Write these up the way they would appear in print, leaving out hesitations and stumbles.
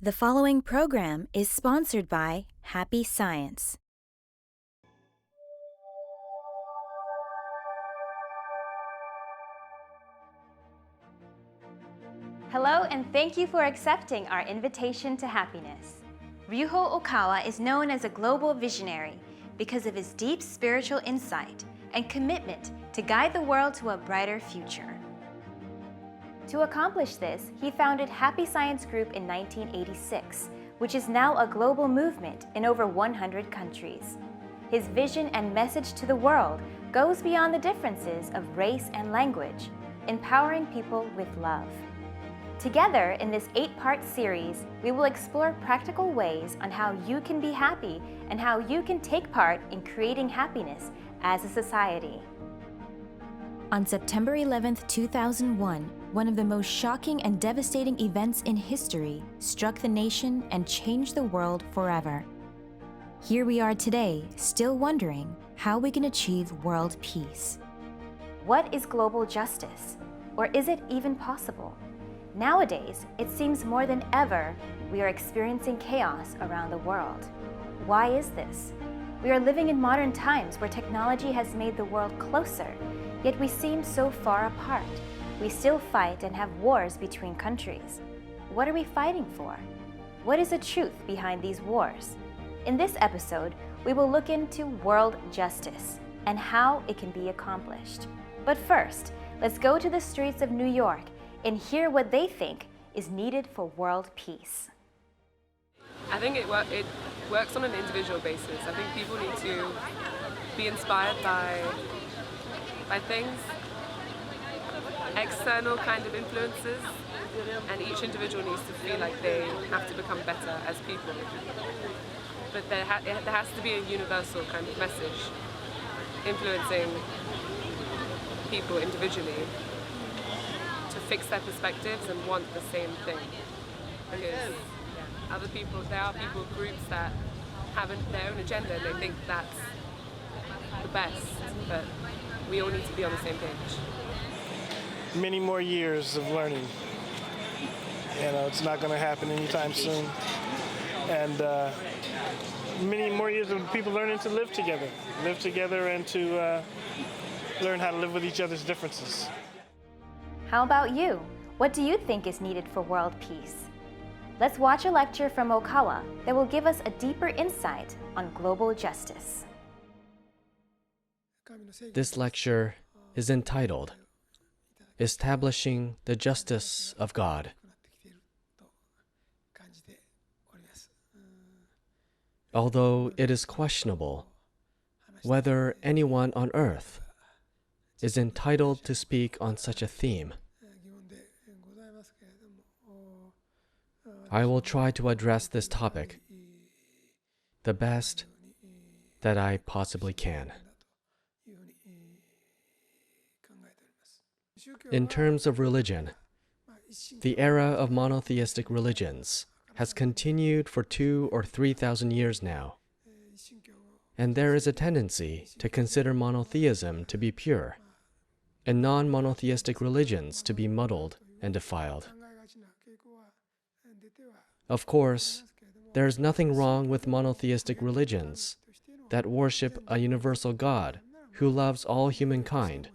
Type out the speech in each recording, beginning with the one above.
The following program is sponsored by Happy Science. Hello, and thank you for accepting our invitation to happiness. Ryuho Okawa is known as a global visionary because of his deep spiritual insight and commitment to guide the world to a brighter future. To accomplish this, he founded Happy Science Group in 1986, which is now a global movement in over 100 countries. His vision and message to the world goes beyond the differences of race and language, empowering people with love. Together, in this 8-part series, we will explore practical ways on how you can be happy and how you can take part in creating happiness as a society. On September 11, 2001, one of the most shocking and devastating events in history struck the nation and changed the world forever. Here we are today, still wondering how we can achieve world peace. What is global justice? Or is it even possible? Nowadays, it seems more than ever we are experiencing chaos around the world. Why is this? We are living in modern times where technology has made the world closer, yet we seem so far apart. We still fight and have wars between countries. What are we fighting for? What is the truth behind these wars? In this episode, we will look into world justice and how it can be accomplished. But first, let's go to the streets of New York and hear what they think is needed for world peace. I think it works on an individual basis. I think people need to be inspired by things, external kind of influences, and each individual needs to feel like they have to become better as people. But there has to be a universal kind of message influencing people individually to fix their perspectives and want the same thing. Because there are people, groups that have their own agenda and they think that's the best, but we all need to be on the same page. Many more years of learning. It's not going to happen anytime soon. And many more years of people learning to live together and to learn how to live with each other's differences. How about you? What do you think is needed for world peace? Let's watch a lecture from Okawa that will give us a deeper insight on global justice. This lecture is entitled Establishing the Justice of God. Although it is questionable whether anyone on earth is entitled to speak on such a theme, I will try to address this topic the best that I possibly can. In terms of religion, the era of monotheistic religions has continued for 2,000 or 3,000 years now, and there is a tendency to consider monotheism to be pure and non-monotheistic religions to be muddled and defiled. Of course, there is nothing wrong with monotheistic religions that worship a universal God who loves all humankind.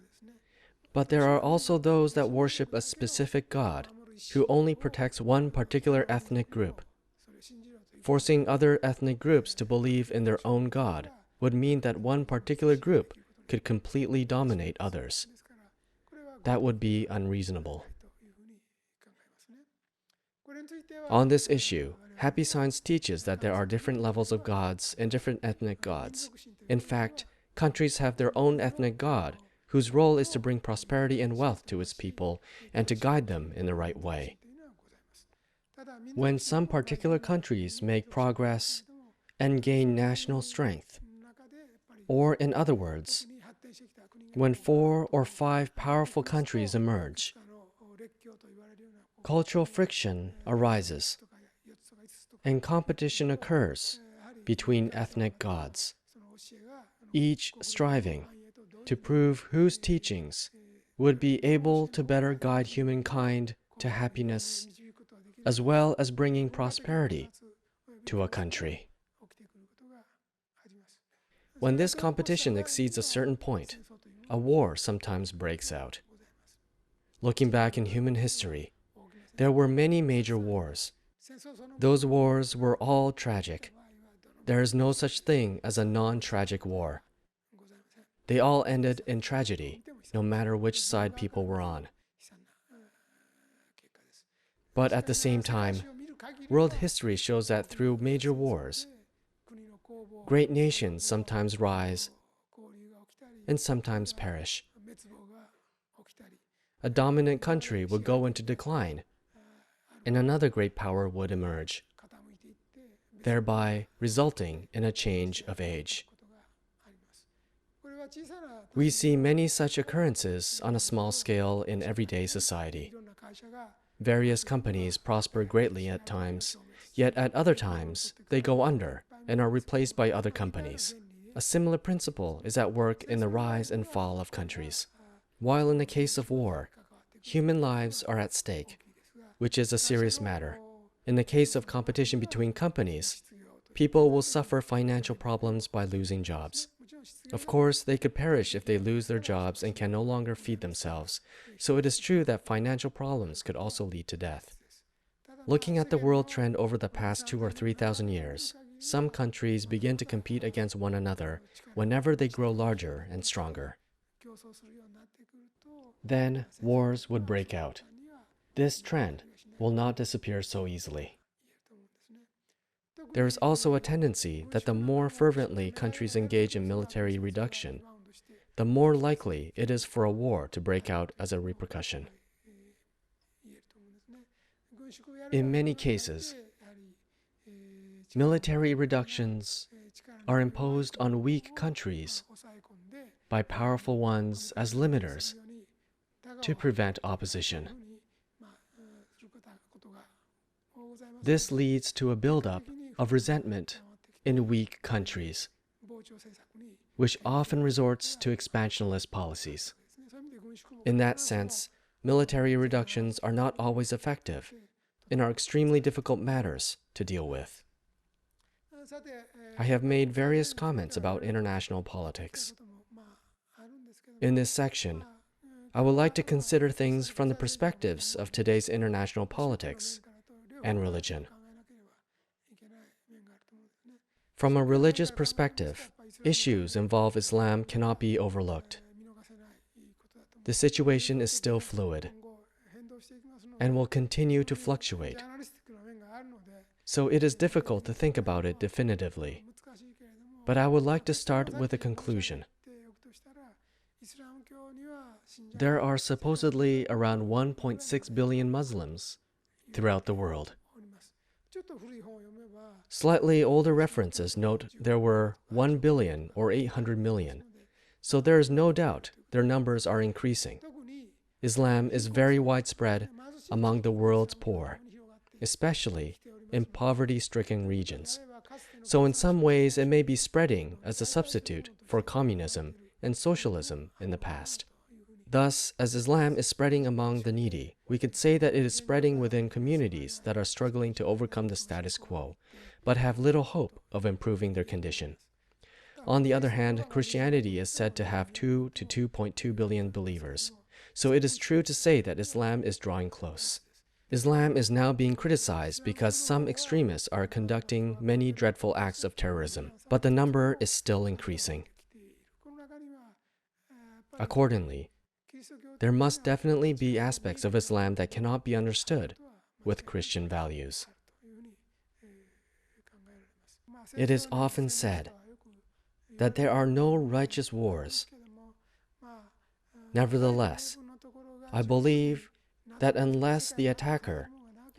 But there are also those that worship a specific God who only protects one particular ethnic group. Forcing other ethnic groups to believe in their own God would mean that one particular group could completely dominate others. That would be unreasonable. On this issue, Happy Science teaches that there are different levels of gods and different ethnic gods. In fact, countries have their own ethnic god, whose role is to bring prosperity and wealth to its people and to guide them in the right way. When some particular countries make progress and gain national strength, or in other words, when 4 or 5 powerful countries emerge, cultural friction arises, and competition occurs between ethnic gods, each striving to prove whose teachings would be able to better guide humankind to happiness as well as bringing prosperity to a country. When this competition exceeds a certain point, a war sometimes breaks out. Looking back in human history, there were many major wars. Those wars were all tragic. There is no such thing as a non-tragic war. They all ended in tragedy, no matter which side people were on. But at the same time, world history shows that through major wars, great nations sometimes rise and sometimes perish. A dominant country would go into decline, and another great power would emerge, thereby resulting in a change of age. We see many such occurrences on a small scale in everyday society. Various companies prosper greatly at times, yet at other times they go under and are replaced by other companies. A similar principle is at work in the rise and fall of countries. While in the case of war, human lives are at stake, which is a serious matter. In the case of competition between companies, people will suffer financial problems by losing jobs. Of course, they could perish if they lose their jobs and can no longer feed themselves, so it is true that financial problems could also lead to death. Looking at the world trend over the past 2,000 or 3,000 years, some countries begin to compete against one another whenever they grow larger and stronger. Then wars would break out. This trend will not disappear so easily. There is also a tendency that the more fervently countries engage in military reduction, the more likely it is for a war to break out as a repercussion. In many cases, military reductions are imposed on weak countries by powerful ones as limiters to prevent opposition. This leads to a buildup of resentment in weak countries, which often resorts to expansionist policies. In that sense, military reductions are not always effective and are extremely difficult matters to deal with. I have made various comments about international politics. In this section, I would like to consider things from the perspectives of today's international politics and religion. From a religious perspective, issues involving Islam cannot be overlooked. The situation is still fluid and will continue to fluctuate, so it is difficult to think about it definitively. But I would like to start with a conclusion. There are supposedly around 1.6 billion Muslims throughout the world. Slightly older references note there were 1 billion or 800 million, so there is no doubt their numbers are increasing. Islam is very widespread among the world's poor, especially in poverty-stricken regions. So in some ways it may be spreading as a substitute for communism and socialism in the past. Thus, as Islam is spreading among the needy, we could say that it is spreading within communities that are struggling to overcome the status quo, but have little hope of improving their condition. On the other hand, Christianity is said to have 2 to 2.2 billion believers, so it is true to say that Islam is drawing close. Islam is now being criticized because some extremists are conducting many dreadful acts of terrorism, but the number is still increasing. Accordingly, there must definitely be aspects of Islam that cannot be understood with Christian values. It is often said that there are no righteous wars. Nevertheless, I believe that unless the attacker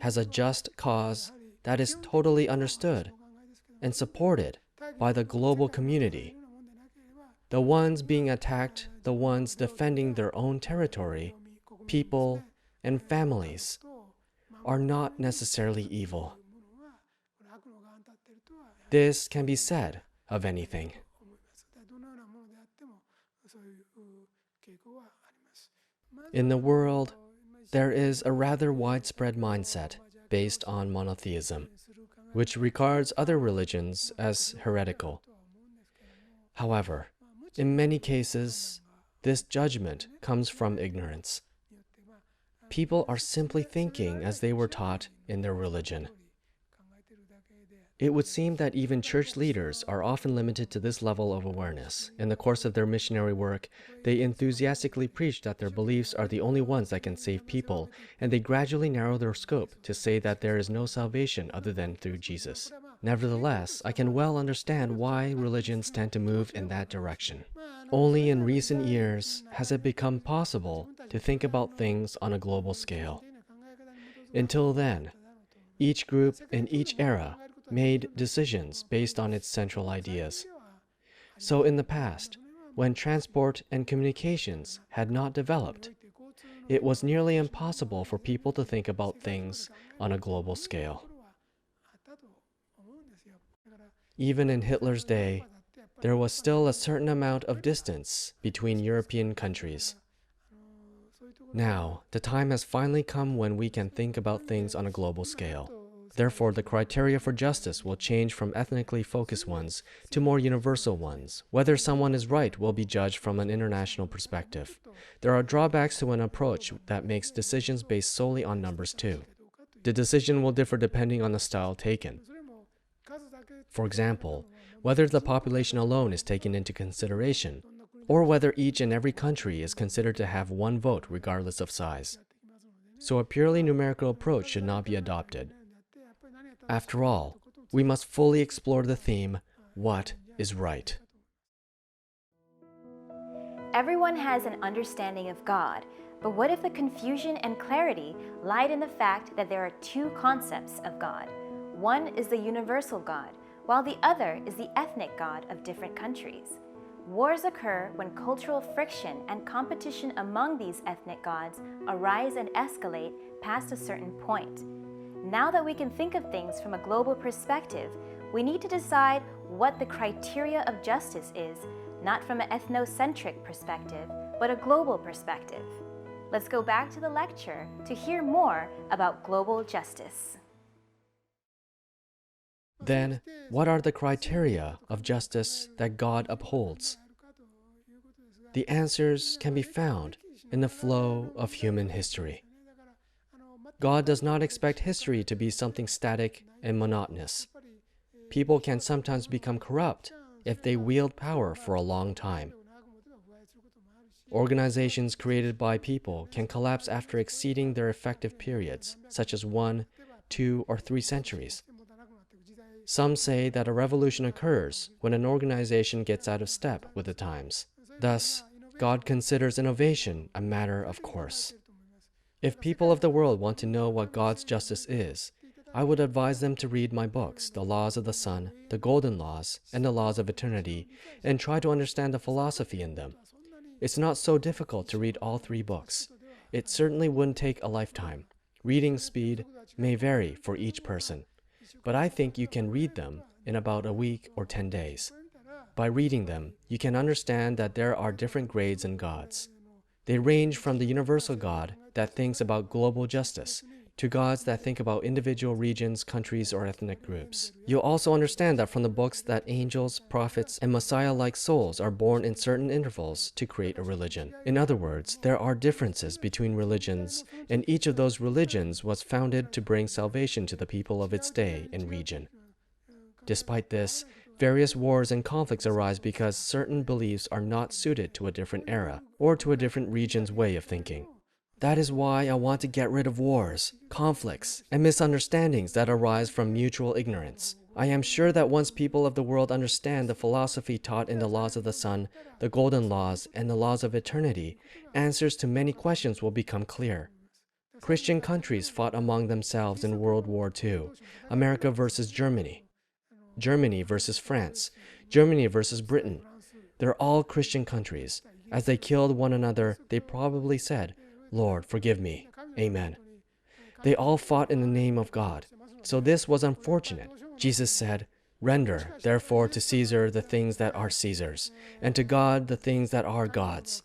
has a just cause that is totally understood and supported by the global community, the ones being attacked, the ones defending their own territory, people, and families, are not necessarily evil. This can be said of anything. In the world, there is a rather widespread mindset based on monotheism, which regards other religions as heretical. However, in many cases, this judgment comes from ignorance. People are simply thinking as they were taught in their religion. It would seem that even church leaders are often limited to this level of awareness. In the course of their missionary work, they enthusiastically preach that their beliefs are the only ones that can save people, and they gradually narrow their scope to say that there is no salvation other than through Jesus. Nevertheless, I can well understand why religions tend to move in that direction. Only in recent years has it become possible to think about things on a global scale. Until then, each group in each era made decisions based on its central ideas. So in the past, when transport and communications had not developed, it was nearly impossible for people to think about things on a global scale. Even in Hitler's day, there was still a certain amount of distance between European countries. Now, the time has finally come when we can think about things on a global scale. Therefore, the criteria for justice will change from ethnically focused ones to more universal ones. Whether someone is right will be judged from an international perspective. There are drawbacks to an approach that makes decisions based solely on numbers too. The decision will differ depending on the style taken. For example, whether the population alone is taken into consideration, or whether each and every country is considered to have one vote regardless of size. So a purely numerical approach should not be adopted. After all, we must fully explore the theme, what is right? Everyone has an understanding of God, but what if the confusion and clarity lied in the fact that there are two concepts of God? One is the universal God, while the other is the ethnic God of different countries. Wars occur when cultural friction and competition among these ethnic gods arise and escalate past a certain point. Now that we can think of things from a global perspective, we need to decide what the criteria of justice is, not from an ethnocentric perspective, but a global perspective. Let's go back to the lecture to hear more about global justice. Then, what are the criteria of justice that God upholds? The answers can be found in the flow of human history. God does not expect history to be something static and monotonous. People can sometimes become corrupt if they wield power for a long time. Organizations created by people can collapse after exceeding their effective periods, such as 1, 2, or 3 centuries. Some say that a revolution occurs when an organization gets out of step with the times. Thus, God considers innovation a matter of course. If people of the world want to know what God's justice is, I would advise them to read my books, The Laws of the Sun, The Golden Laws, and The Laws of Eternity, and try to understand the philosophy in them. It's not so difficult to read all 3 books. It certainly wouldn't take a lifetime. Reading speed may vary for each person, but I think you can read them in about a week or 10 days. By reading them, you can understand that there are different grades in gods. They range from the universal God that thinks about global justice to gods that think about individual regions, countries, or ethnic groups. You'll also understand that from the books that angels, prophets, and Messiah-like souls are born in certain intervals to create a religion. In other words, there are differences between religions, and each of those religions was founded to bring salvation to the people of its day and region. Despite this, various wars and conflicts arise because certain beliefs are not suited to a different era or to a different region's way of thinking. That is why I want to get rid of wars, conflicts, and misunderstandings that arise from mutual ignorance. I am sure that once people of the world understand the philosophy taught in the Laws of the Sun, the Golden Laws, and the Laws of Eternity, answers to many questions will become clear. Christian countries fought among themselves in World War II, America versus Germany, Germany versus France, Germany versus Britain. They're all Christian countries. As they killed one another, they probably said, "Lord, forgive me. Amen." They all fought in the name of God. So this was unfortunate. Jesus said, "Render, therefore, to Caesar the things that are Caesar's, and to God the things that are God's."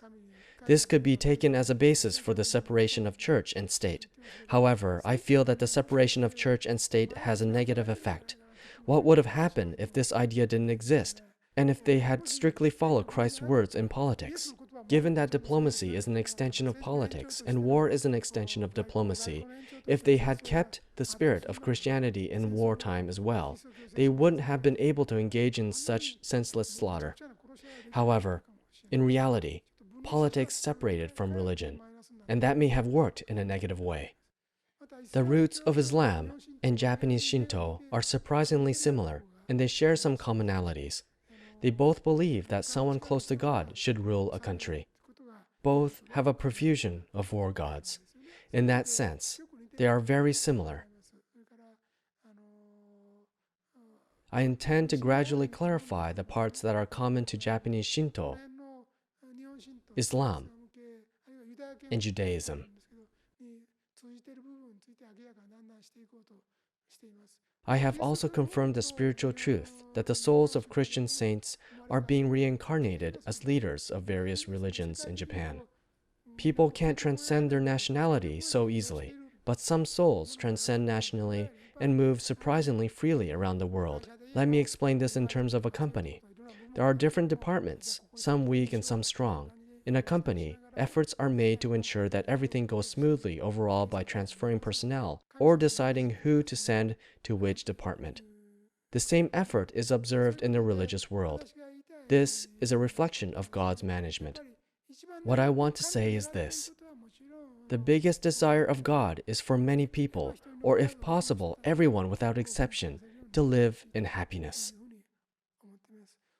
This could be taken as a basis for the separation of church and state. However, I feel that the separation of church and state has a negative effect. What would have happened if this idea didn't exist, and if they had strictly followed Christ's words in politics? Given that diplomacy is an extension of politics and war is an extension of diplomacy, if they had kept the spirit of Christianity in wartime as well, they wouldn't have been able to engage in such senseless slaughter. However, in reality, politics separated from religion, and that may have worked in a negative way. The roots of Islam and Japanese Shinto are surprisingly similar, and they share some commonalities. They both believe that someone close to God should rule a country. Both have a profusion of war gods. In that sense, they are very similar. I intend to gradually clarify the parts that are common to Japanese Shinto, Islam, and Judaism. I have also confirmed the spiritual truth that the souls of Christian saints are being reincarnated as leaders of various religions in Japan. People can't transcend their nationality so easily, but some souls transcend nationally and move surprisingly freely around the world. Let me explain this in terms of a company. There are different departments, some weak and some strong. In a company, efforts are made to ensure that everything goes smoothly overall by transferring personnel or deciding who to send to which department. The same effort is observed in the religious world. This is a reflection of God's management. What I want to say is this. The biggest desire of God is for many people, or if possible, everyone without exception, to live in happiness.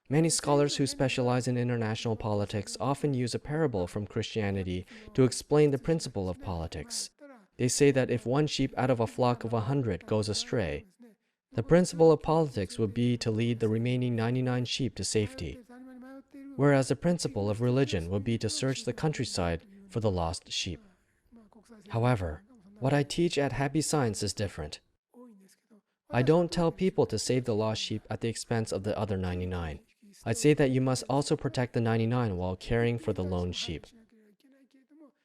Many scholars who specialize in international politics often use a parable from Christianity to explain the principle of politics. They say that if one sheep out of a flock of 100 goes astray, the principle of politics would be to lead the remaining 99 sheep to safety, whereas the principle of religion would be to search the countryside for the lost sheep. However, what I teach at Happy Science is different. I don't tell people to save the lost sheep at the expense of the other 99. I say that you must also protect the 99 while caring for the lone sheep.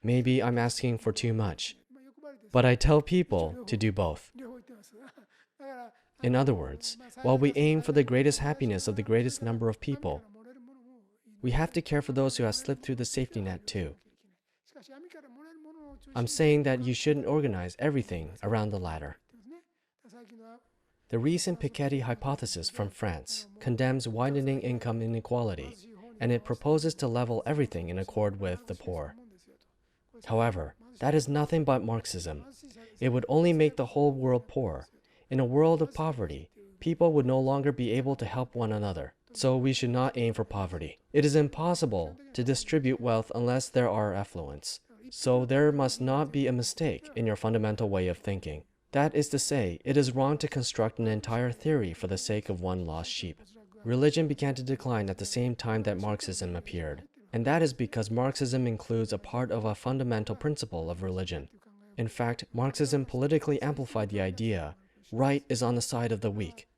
Maybe I'm asking for too much, but I tell people to do both. In other words, while we aim for the greatest happiness of the greatest number of people, we have to care for those who have slipped through the safety net too. I'm saying that you shouldn't organize everything around the ladder. The recent Piketty hypothesis from France condemns widening income inequality, and it proposes to level everything in accord with the poor. However, that is nothing but Marxism. It would only make the whole world poor. In a world of poverty, people would no longer be able to help one another. So we should not aim for poverty. It is impossible to distribute wealth unless there are affluents. So there must not be a mistake in your fundamental way of thinking. That is to say, it is wrong to construct an entire theory for the sake of one lost sheep. Religion began to decline at the same time that Marxism appeared, and that is because Marxism includes a part of a fundamental principle of religion. In fact, Marxism politically amplified the idea, right is on the side of the weak.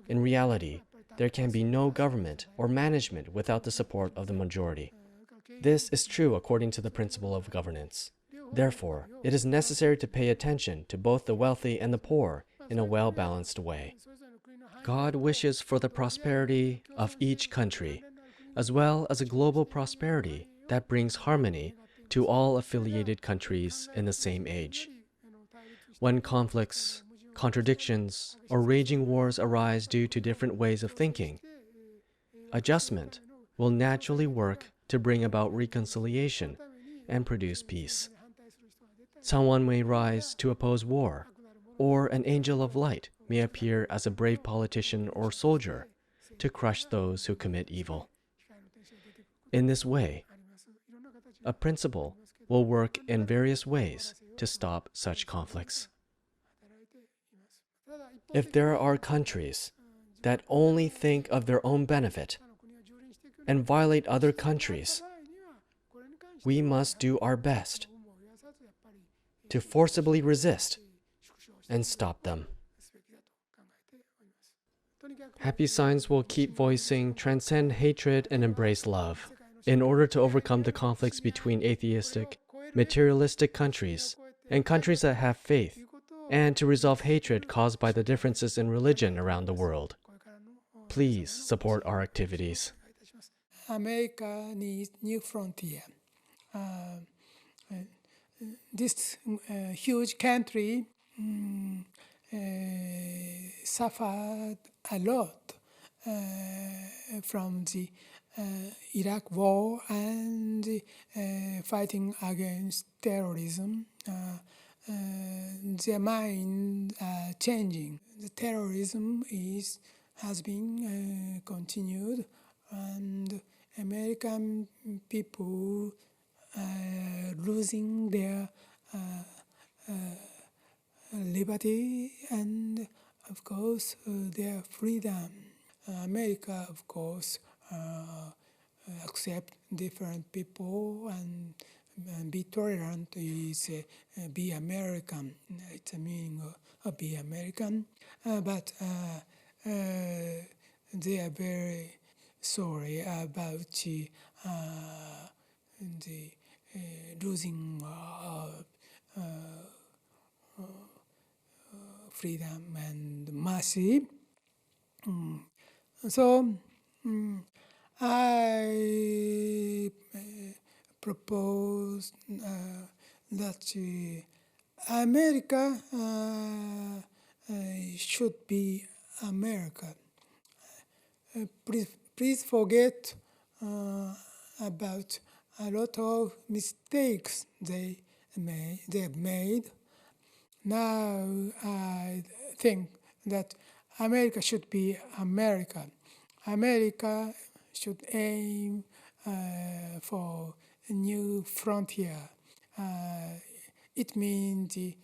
In reality, there can be no government or management without the support of the majority. This is true according to the principle of governance. Therefore, it is necessary to pay attention to both the wealthy and the poor in a well-balanced way. God wishes for the prosperity of each country, as well as a global prosperity that brings harmony to all affiliated countries in the same age. When conflicts, contradictions, or raging wars arise due to different ways of thinking, adjustment will naturally work to bring about reconciliation and produce peace. Someone may rise to oppose war, or an angel of light may appear as a brave politician or soldier to crush those who commit evil. In this way, a principle will work in various ways to stop such conflicts. If there are countries that only think of their own benefit and violate other countries, we must do our best to forcibly resist and stop them. Happy Science will keep voicing transcend hatred and embrace love. in order to overcome the conflicts between atheistic, materialistic countries and countries that have faith, and to resolve hatred caused by the differences in religion around the world. Please support our activities. America needs new frontier. This huge country suffered a lot from the Iraq war and fighting against terrorism. Their minds are changing. The terrorism has been continued, and American people are losing their liberty and, of course, their freedom. America, of course, accept different people and be tolerant is be American. It's a meaning of be American, but they are very sorry about the losing freedom and mercy. So I propose that America should be America. Please forget about a lot of mistakes they have made. Now I think that America should be America. America should aim for a new frontier. It means the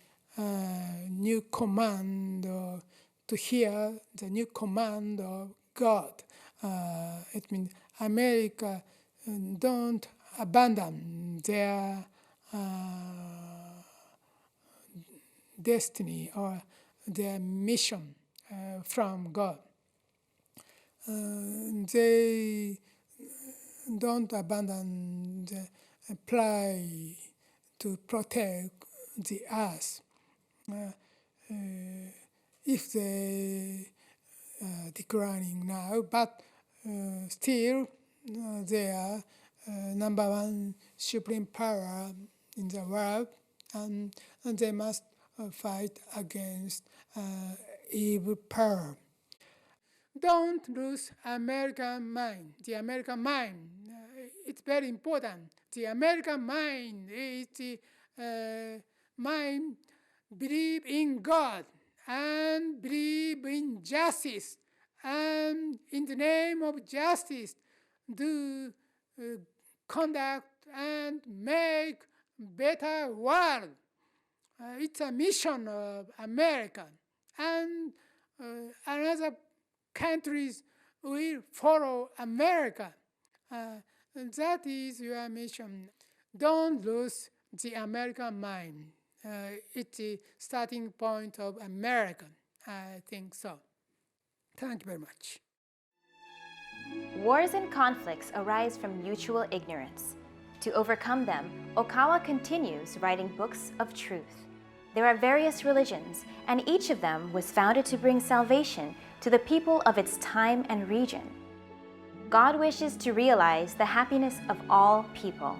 new command to hear the new command of God. It means America don't abandon their destiny or their mission from God. They don't abandon the apply to protect the earth. If they declining now, but still they are number one supreme power in the world, and they must fight against evil power. Don't lose American mind. The American mind, it's very important. The American mind is the mind believe in God and believe in justice, and in the name of justice do conduct and make better world. It's a mission of America, and another countries will follow America. That is your mission. Don't lose the American mind. It's the starting point of America. I think so. Thank you very much. Wars and conflicts arise from mutual ignorance. To overcome them, Okawa continues writing books of truth. There are various religions, and each of them was founded to bring salvation to the people of its time and region. God wishes to realize the happiness of all people.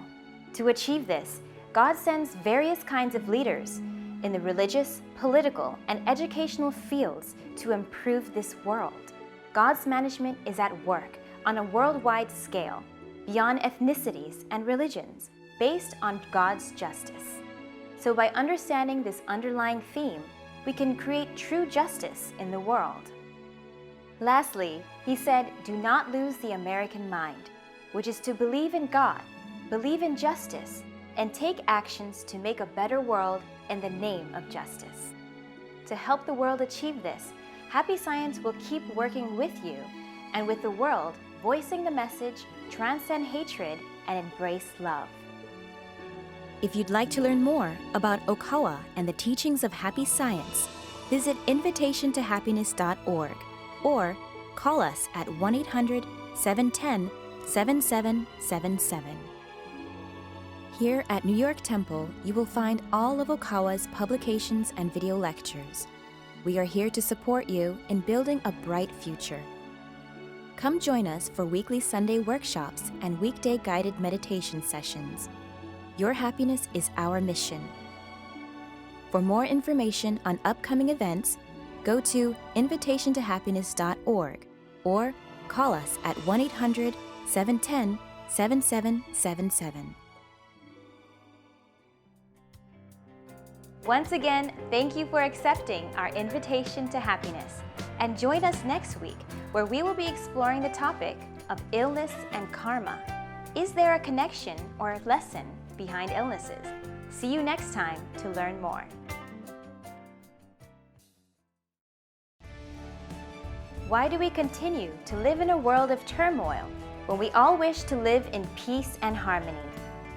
To achieve this, God sends various kinds of leaders in the religious, political, and educational fields to improve this world. God's management is at work on a worldwide scale, beyond ethnicities and religions, based on God's justice. So by understanding this underlying theme, we can create true justice in the world. Lastly, he said, do not lose the American mind, which is to believe in God, believe in justice, and take actions to make a better world in the name of justice. To help the world achieve this, Happy Science will keep working with you and with the world, voicing the message, transcend hatred, and embrace love. If you'd like to learn more about Okawa and the teachings of Happy Science, visit invitationtohappiness.org or call us at 1-800-710-3994. 7777. Here at New York Temple, you will find all of Okawa's publications and video lectures. We are here to support you in building a bright future. Come join us for weekly Sunday workshops and weekday guided meditation sessions. Your happiness is our mission. For more information on upcoming events, go to invitationtohappiness.org or call us at 1-800-710-7777. Once again, thank you for accepting our invitation to happiness. And join us next week, where we will be exploring the topic of illness and karma. Is there a connection or a lesson behind illnesses? See you next time to learn more. Why do we continue to live in a world of turmoil when we all wish to live in peace and harmony?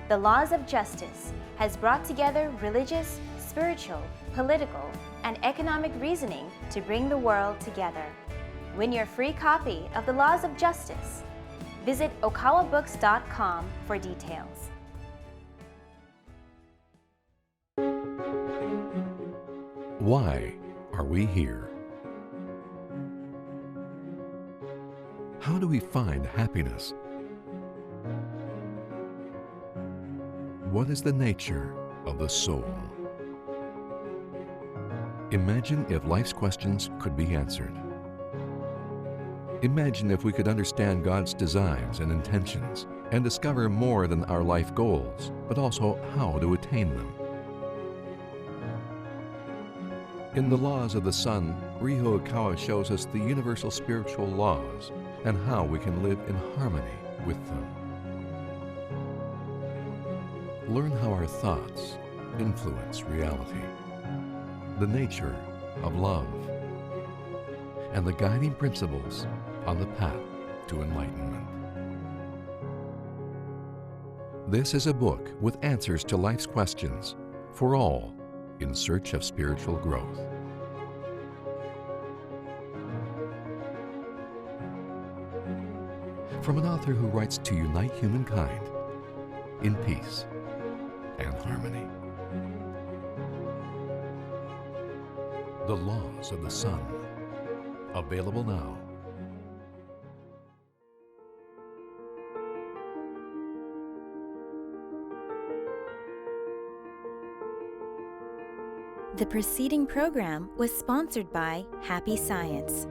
The laws of justice has brought together religious, spiritual, political, and economic reasoning to bring the world together. Win your free copy of The Laws of Justice. Visit okawabooks.com for details. Why are we here? How do we find happiness? What is the nature of the soul? Imagine if life's questions could be answered. Imagine if we could understand God's designs and intentions and discover more than our life goals, but also how to attain them. In The Laws of the Sun, Ryuho Okawa shows us the universal spiritual laws and how we can live in harmony with them. Learn how our thoughts influence reality, the nature of love, and the guiding principles on the path to enlightenment. This is a book with answers to life's questions for all in search of spiritual growth. From an author who writes to unite humankind in peace and harmony. The Laws of the Sun. Available now. The preceding program was sponsored by Happy Science.